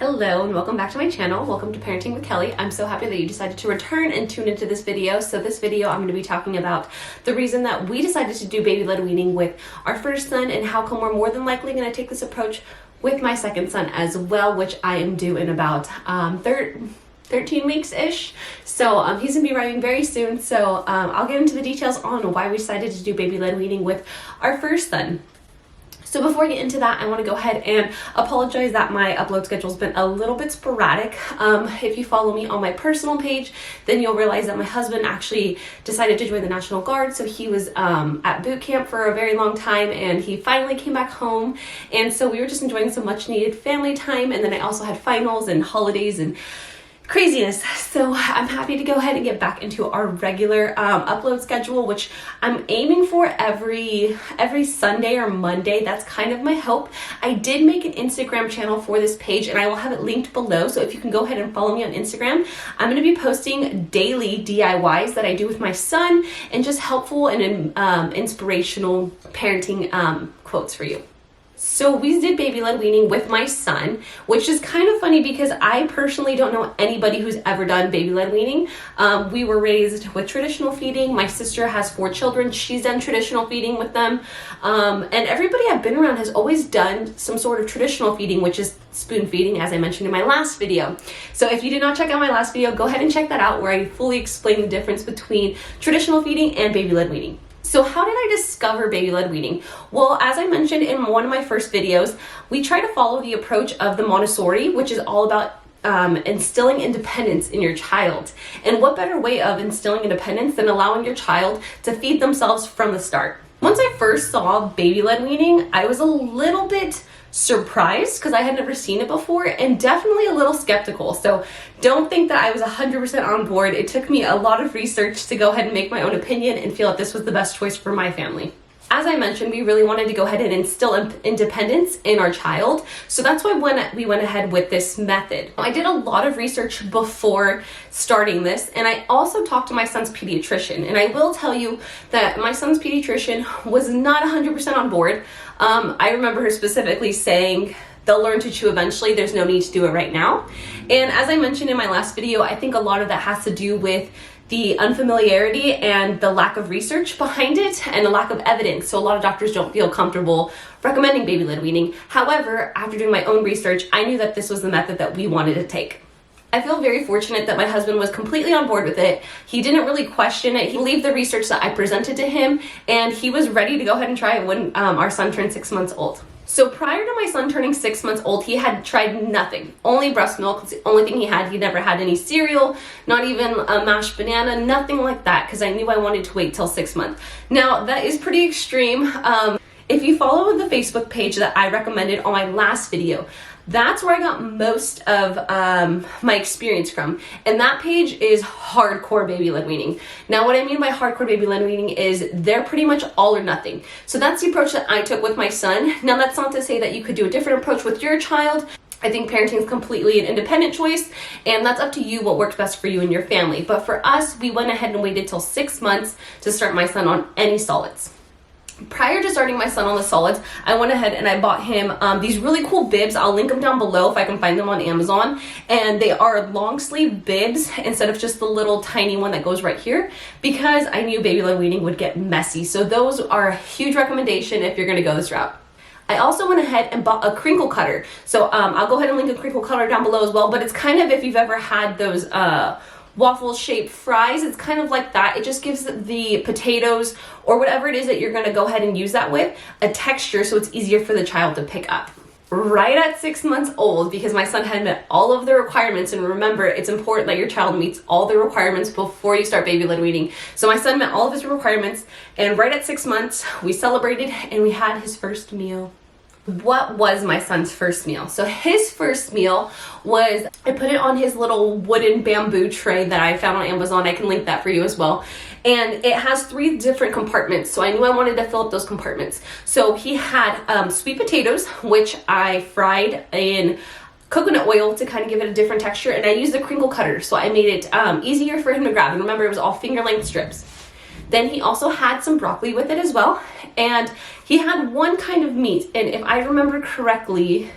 Hello and welcome back to my channel. Welcome to Parenting with Kelly. I'm so happy that you decided to return and tune into this video. So this video I'm going to be talking about the reason that we decided to do baby led weaning with our first son and how come we're more than likely going to take this approach with my second son as well, which I am due in about 13 weeks-ish. So he's gonna be arriving very soon. So I'll get into the details on why we decided to do baby led weaning with our first son. So before I get into that, I want to go ahead and apologize that my upload schedule has been a little bit sporadic. If you follow me on my personal page, then you'll realize that my husband actually decided to join the National Guard. So he was at boot camp for a very long time and he finally came back home. And so we were just enjoying some much needed family time. And then I also had finals and holidays and craziness. So I'm happy to go ahead and get back into our regular upload schedule, which I'm aiming for every Sunday or Monday. That's kind of my hope. I did make an Instagram channel for this page and I will have it linked below. So if you can go ahead and follow me on Instagram, I'm going to be posting daily DIYs that I do with my son and just helpful and inspirational parenting quotes for you. So we did baby led weaning with my son, which is kind of funny because I personally don't know anybody who's ever done baby led weaning. We were raised with traditional feeding. My sister has 4 children. She's done traditional feeding with them. And everybody I've been around has always done some sort of traditional feeding, which is spoon feeding, as I mentioned in my last video. So if you did not check out my last video, go ahead and check that out where I fully explain the difference between traditional feeding and baby led weaning. So how did I discover baby led weaning? Well, as I mentioned in one of my first videos, we try to follow the approach of the Montessori, which is all about instilling independence in your child. And what better way of instilling independence than allowing your child to feed themselves from the start? Once I first saw baby led weaning, I was a little bit surprised because I had never seen it before and definitely a little skeptical. So don't think that I was 100% on board. It took me a lot of research to go ahead and make my own opinion and feel that this was the best choice for my family. As I mentioned, we really wanted to go ahead and instill independence in our child. So that's why we went ahead with this method. I did a lot of research before starting this, and I also talked to my son's pediatrician. And I will tell you that my son's pediatrician was not 100% on board. I remember her specifically saying, they'll learn to chew eventually. There's no need to do it right now. And as I mentioned in my last video, I think a lot of that has to do with the unfamiliarity and the lack of research behind it and the lack of evidence. So a lot of doctors don't feel comfortable recommending baby led weaning. However, after doing my own research, I knew that this was the method that we wanted to take. I feel very fortunate that my husband was completely on board with it. He didn't really question it. He believed the research that I presented to him, and he was ready to go ahead and try it when our son turned 6 months old. So prior to my son turning 6 months old, he had tried nothing, only breast milk. It's the only thing he had. He never had any cereal, not even a mashed banana, nothing like that, because I knew I wanted to wait till 6 months. Now, that is pretty extreme. If you follow the Facebook page that I recommended on my last video, that's where I got most of my experience from. And that page is hardcore baby led weaning. Now, what I mean by hardcore baby led weaning is they're pretty much all or nothing. So that's the approach that I took with my son. Now, that's not to say that you could do a different approach with your child. I think parenting is completely an independent choice, and that's up to you what works best for you and your family. But for us, we went ahead and waited till 6 months to start my son on any solids. Prior to starting my son on the solids, I went ahead and I bought him these really cool bibs. I'll link them down below if I can find them on Amazon. And they are long sleeve bibs instead of just the little tiny one that goes right here, because I knew baby led weaning would get messy. So those are a huge recommendation if you're going to go this route. I also went ahead and bought a crinkle cutter. So I'll go ahead and link a crinkle cutter down below as well. But it's kind of, if you've ever had those waffle shaped fries, it's kind of like that. It just gives the potatoes or whatever it is that you're going to go ahead and use that with a texture, so it's easier for the child to pick up. Right at 6 months old, because my son had met all of the requirements, and remember, it's important that your child meets all the requirements before you start baby led weaning. So my son met all of his requirements, and right at 6 months we celebrated and we had his first meal. What was my son's first meal? So his first meal was, I put it on his little wooden bamboo tray that I found on Amazon. I can link that for you as well. And it has 3 different compartments. So I knew I wanted to fill up those compartments. So he had sweet potatoes, which I fried in coconut oil to kind of give it a different texture. And I used the crinkle cutter, so I made it easier for him to grab. And remember, it was all finger length strips. Then he also had some broccoli with it as well. And he had one kind of meat. And if I remember correctly,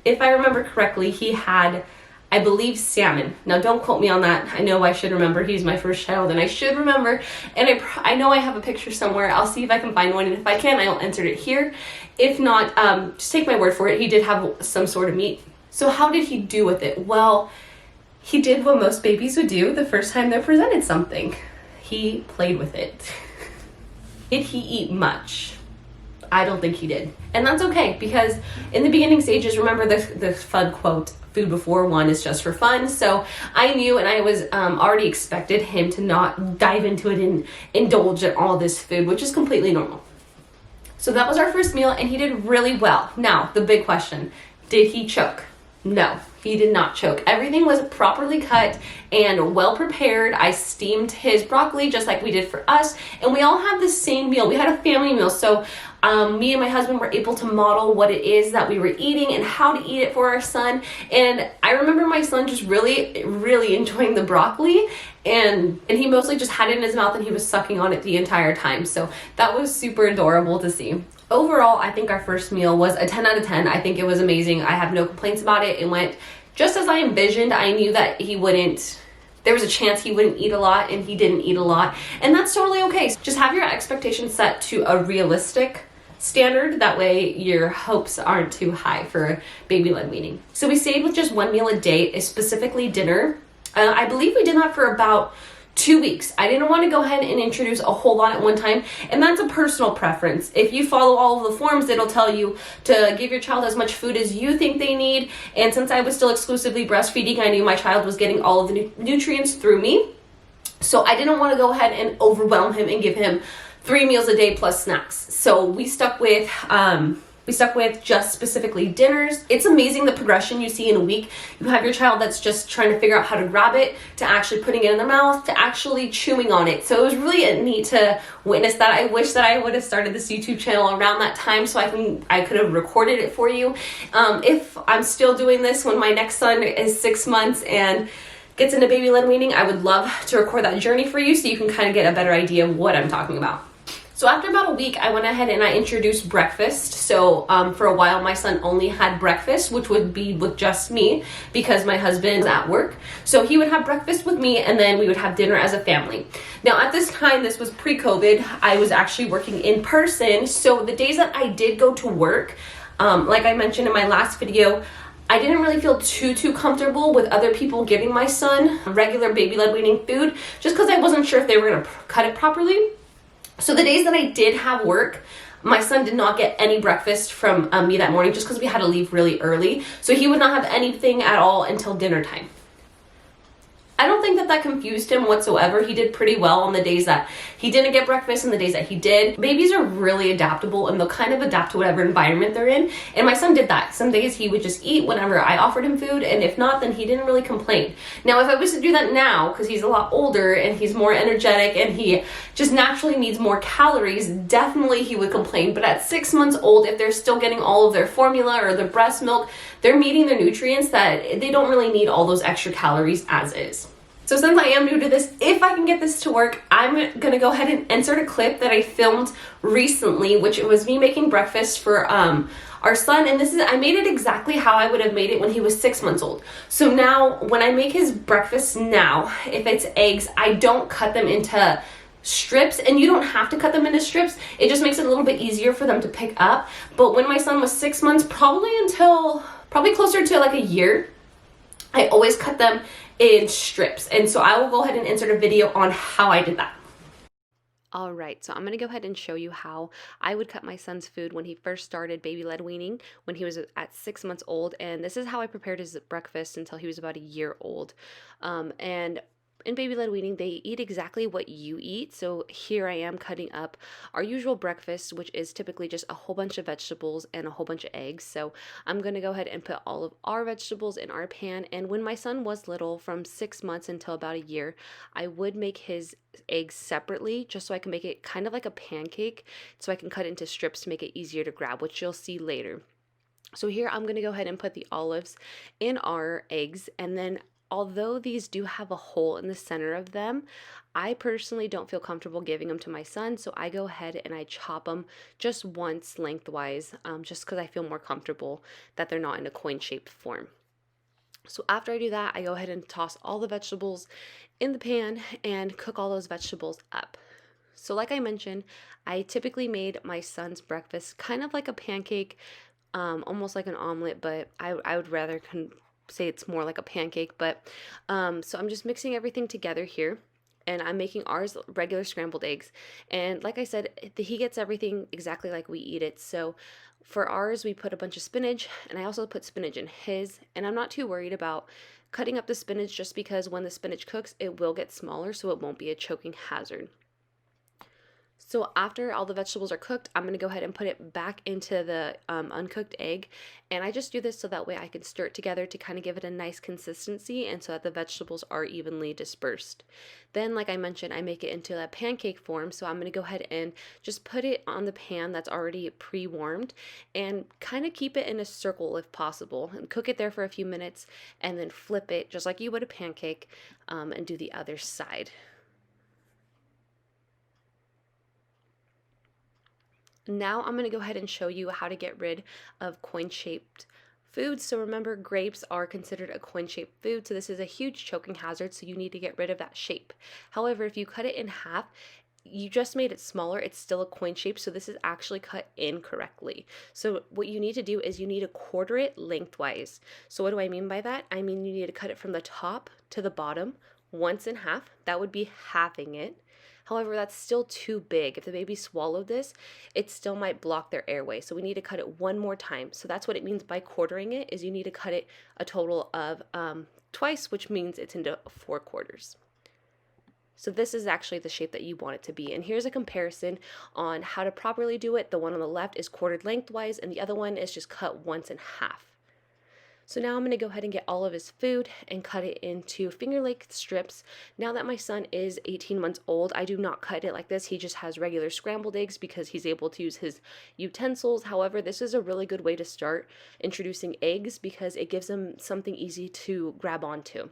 if I remember correctly, he had, I believe, salmon. Now don't quote me on that. I know I should remember. He's my first child and I should remember. And I know I have a picture somewhere. I'll see if I can find one, and if I can, I'll insert it here. If not, just take my word for it. He did have some sort of meat. So how did he do with it? Well, he did what most babies would do the first time they're presented something. He played with it. Did he eat much? I don't think he did. And that's okay, because in the beginning stages, remember the fun quote, food before one is just for fun. So I knew, and I was already expected him to not dive into it and indulge in all this food, which is completely normal. So that was our first meal, and he did really well. Now, the big question, did he choke? No, he did not choke. Everything was properly cut and well prepared. I steamed his broccoli just like we did for us, and we all had the same meal. We had a family meal, so me and my husband were able to model what it is that we were eating and how to eat it for our son. And I remember my son just really enjoying the broccoli, and he mostly just had it in his mouth and he was sucking on it the entire time. So that was super adorable to see. Overall, I think our first meal was a 10 out of 10. I think it was amazing. I have no complaints about it. It went just as I envisioned. I knew that there was a chance he wouldn't eat a lot, and he didn't eat a lot. And that's totally okay. Just have your expectations set to a realistic standard. That way your hopes aren't too high for baby-led weaning. So we stayed with just one meal a day, specifically dinner. I believe we did that for about 2 weeks. I didn't want to go ahead and introduce a whole lot at one time, and that's a personal preference. If you follow all of the forms, it'll tell you to give your child as much food as you think they need, and since I was still exclusively breastfeeding, I knew my child was getting all of the nutrients through me, so I didn't want to go ahead and overwhelm him and give him 3 meals a day plus snacks. So we stuck with just specifically dinners. It's amazing the progression you see in a week. You have your child that's just trying to figure out how to grab it, to actually putting it in their mouth, to actually chewing on it. So it was really neat to witness that. I wish that I would have started this YouTube channel around that time so I could have recorded it for you. If I'm still doing this when my next son is 6 months and gets into baby-led weaning, I would love to record that journey for you so you can kind of get a better idea of what I'm talking about. So after about a week, I went ahead and I introduced breakfast. So for a while, my son only had breakfast, which would be with just me because my husband's at work. So he would have breakfast with me, and then we would have dinner as a family. Now at this time, this was pre-COVID, I was actually working in person. So the days that I did go to work, like I mentioned in my last video, I didn't really feel too comfortable with other people giving my son regular baby-led weaning food, just because I wasn't sure if they were gonna cut it properly. So the days that I did have work, my son did not get any breakfast from me that morning, just because we had to leave really early. So he would not have anything at all until dinner time. I don't think that confused him whatsoever. He did pretty well on the days that he didn't get breakfast and the days that he did. Babies are really adaptable, and they'll kind of adapt to whatever environment they're in. And my son did that. Some days he would just eat whenever I offered him food, and if not, then he didn't really complain. Now, if I was to do that now, because he's a lot older and he's more energetic and he just naturally needs more calories, definitely he would complain. But at 6 months old, if they're still getting all of their formula or their breast milk, they're meeting their nutrients that they don't really need all those extra calories as is. So since I am new to this, if I can get this to work, I'm gonna go ahead and insert a clip that I filmed recently, which it was me making breakfast for our son, and I made it exactly how I would have made it when he was 6 months old. So now when I make his breakfast now, if it's eggs, I don't cut them into strips, and you don't have to cut them into strips. It just makes it a little bit easier for them to pick up. But when my son was 6 months, probably closer to like a year, I always cut them in strips, and so I will go ahead and insert a video on how I did that. All right, so I'm going to go ahead and show you how I would cut my son's food when he first started baby-led weaning when he was at 6 months old, and this is how I prepared his breakfast until he was about a year old. And in baby-led weaning, they eat exactly what you eat. So here I am cutting up our usual breakfast, which is typically just a whole bunch of vegetables and a whole bunch of eggs. So I'm going to go ahead and put all of our vegetables in our pan. And when my son was little, from 6 months until about a year, I would make his eggs separately just so I can make it kind of like a pancake, so I can cut it into strips to make it easier to grab, which you'll see later. So here I'm going to go ahead and put the olives in our eggs, and then although these do have a hole in the center of them, I personally don't feel comfortable giving them to my son, so I go ahead and I chop them just once lengthwise, just because I feel more comfortable that they're not in a coin-shaped form. So after I do that, I go ahead and toss all the vegetables in the pan and cook all those vegetables up. So like I mentioned, I typically made my son's breakfast kind of like a pancake, almost like an omelet, but I would rather say it's more like a pancake. But so I'm just mixing everything together here, and I'm making ours regular scrambled eggs. And like I said, he gets everything exactly like we eat it. So for ours, we put a bunch of spinach, and I also put spinach in his, and I'm not too worried about cutting up the spinach just because when the spinach cooks, it will get smaller, so it won't be a choking hazard. So after all the vegetables are cooked, I'm going to go ahead and put it back into the uncooked egg. And I just do this so that way I can stir it together to kind of give it a nice consistency and so that the vegetables are evenly dispersed. Then, like I mentioned, I make it into a pancake form. So I'm going to go ahead and just put it on the pan that's already pre-warmed and kind of keep it in a circle if possible. And cook it there for a few minutes and then flip it just like you would a pancake, and do the other side. Now I'm going to go ahead and show you how to get rid of coin-shaped foods. So remember, grapes are considered a coin-shaped food, so this is a huge choking hazard, so you need to get rid of that shape. However, if you cut it in half, you just made it smaller, it's still a coin shape, so this is actually cut incorrectly. So what you need to do is you need to quarter it lengthwise. So what do I mean by that? I mean you need to cut it from the top to the bottom once in half. That would be halving it. However, that's still too big. If the baby swallowed this, it still might block their airway. So we need to cut it one more time. So that's what it means by quartering it, is you need to cut it a total of twice, which means it's into 4 quarters. So this is actually the shape that you want it to be. And here's a comparison on how to properly do it. The one on the left is quartered lengthwise, and the other one is just cut once in half. So now I'm going to go ahead and get all of his food and cut it into finger-length strips. Now that my son is 18 months old, I do not cut it like this. He just has regular scrambled eggs because he's able to use his utensils. However, this is a really good way to start introducing eggs because it gives them something easy to grab onto.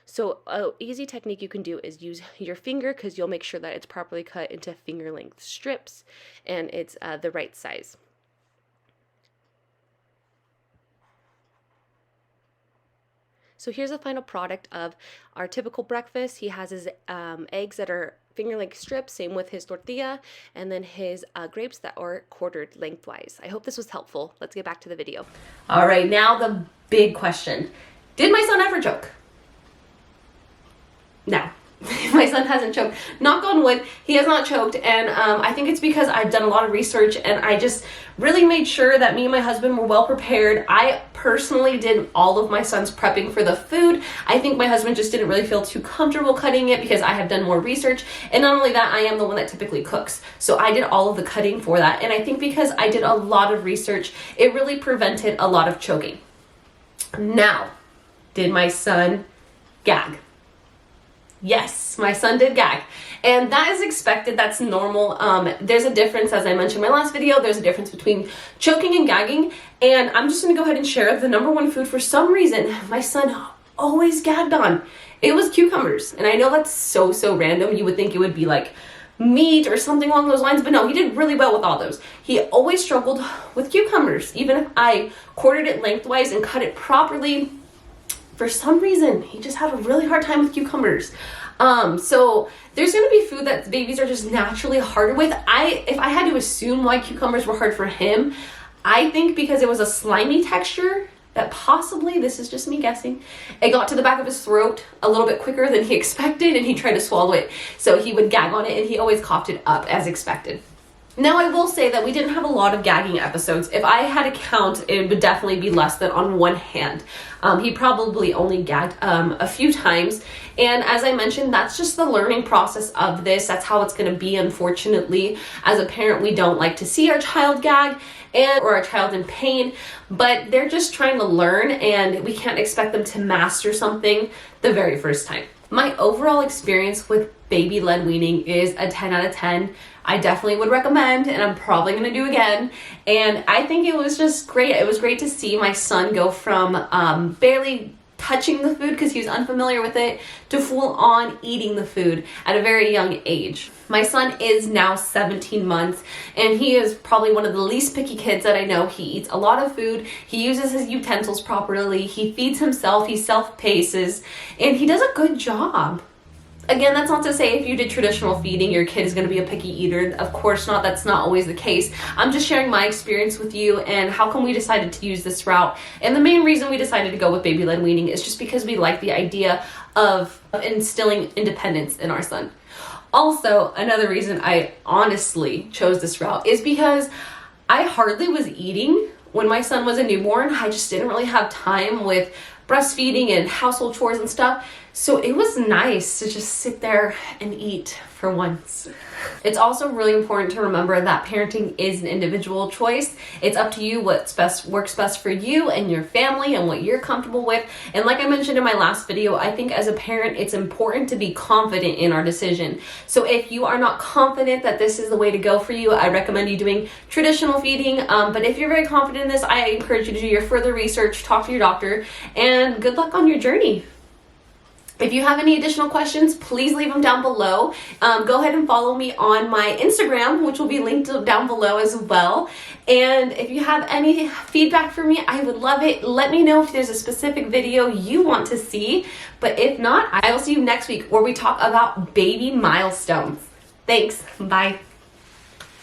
So an easy technique you can do is use your finger because you'll make sure that it's properly cut into finger-length strips and it's the right size. So here's the final product of our typical breakfast. He has his eggs that are finger-length strips, same with his tortilla, and then his grapes that are quartered lengthwise. I hope this was helpful. Let's get back to the video. All right, now the big question. Did my son ever choke? No. My son hasn't choked. Knock on wood, he has not choked, and I think it's because I've done a lot of research and I just really made sure that me and my husband were well prepared. I personally did all of my son's prepping for the food. I think my husband just didn't really feel too comfortable cutting it because I have done more research, and not only that, I am the one that typically cooks, so I did all of the cutting for that, and I think because I did a lot of research, it really prevented a lot of choking. Now, did my son gag? Yes, my son did gag, and that is expected. That's normal. There's a difference, as I mentioned in my last video, there's a difference between choking and gagging, and I'm just going to go ahead and share the number one food for some reason my son always gagged on. It was cucumbers, and I know that's so random. You would think it would be like meat or something along those lines, but no, he did really well with all those. He always struggled with cucumbers, even if I quartered it lengthwise and cut it properly. For some reason, he just had a really hard time with cucumbers. So there's gonna be food that babies are just naturally harder with. If I had to assume why cucumbers were hard for him, I think because it was a slimy texture that possibly, this is just me guessing, it got to the back of his throat a little bit quicker than he expected, and he tried to swallow it. So he would gag on it, and he always coughed it up as expected. Now, I will say that we didn't have a lot of gagging episodes. If I had to count, it would definitely be less than on one hand. He probably only gagged a few times. And as I mentioned, that's just the learning process of this. That's how it's going to be, unfortunately. As a parent, we don't like to see our child gag or our child in pain, but they're just trying to learn, and we can't expect them to master something the very first time. My overall experience with baby-led weaning is a 10 out of 10. I definitely would recommend, and I'm probably going to do again. And I think it was just great. It was great to see my son go from barely touching the food because he was unfamiliar with it to full on eating the food at a very young age. My son is now 17 months and he is probably one of the least picky kids that I know. He eats a lot of food, he uses his utensils properly, he feeds himself, he self-paces, and he does a good job. Again, that's not to say if you did traditional feeding, your kid is going to be a picky eater. Of course not. That's not always the case. I'm just sharing my experience with you and how come we decided to use this route. And the main reason we decided to go with baby-led weaning is just because we like the idea of instilling independence in our son. Also, another reason I honestly chose this route is because I hardly was eating when my son was a newborn. I just didn't really have time with breastfeeding and household chores and stuff. So it was nice to just sit there and eat for once. It's also really important to remember that parenting is an individual choice. It's up to you what's best, works best for you and your family and what you're comfortable with. And like I mentioned in my last video, I think as a parent, it's important to be confident in our decision. So if you are not confident that this is the way to go for you, I recommend you doing traditional feeding. But if you're very confident in this, I encourage you to do your further research, talk to your doctor, and good luck on your journey. If you have any additional questions, please leave them down below. Go ahead and follow me on my Instagram, which will be linked down below as well. And if you have any feedback for me, I would love it. Let me know if there's a specific video you want to see. But if not, I will see you next week where we talk about baby milestones. Thanks. Bye.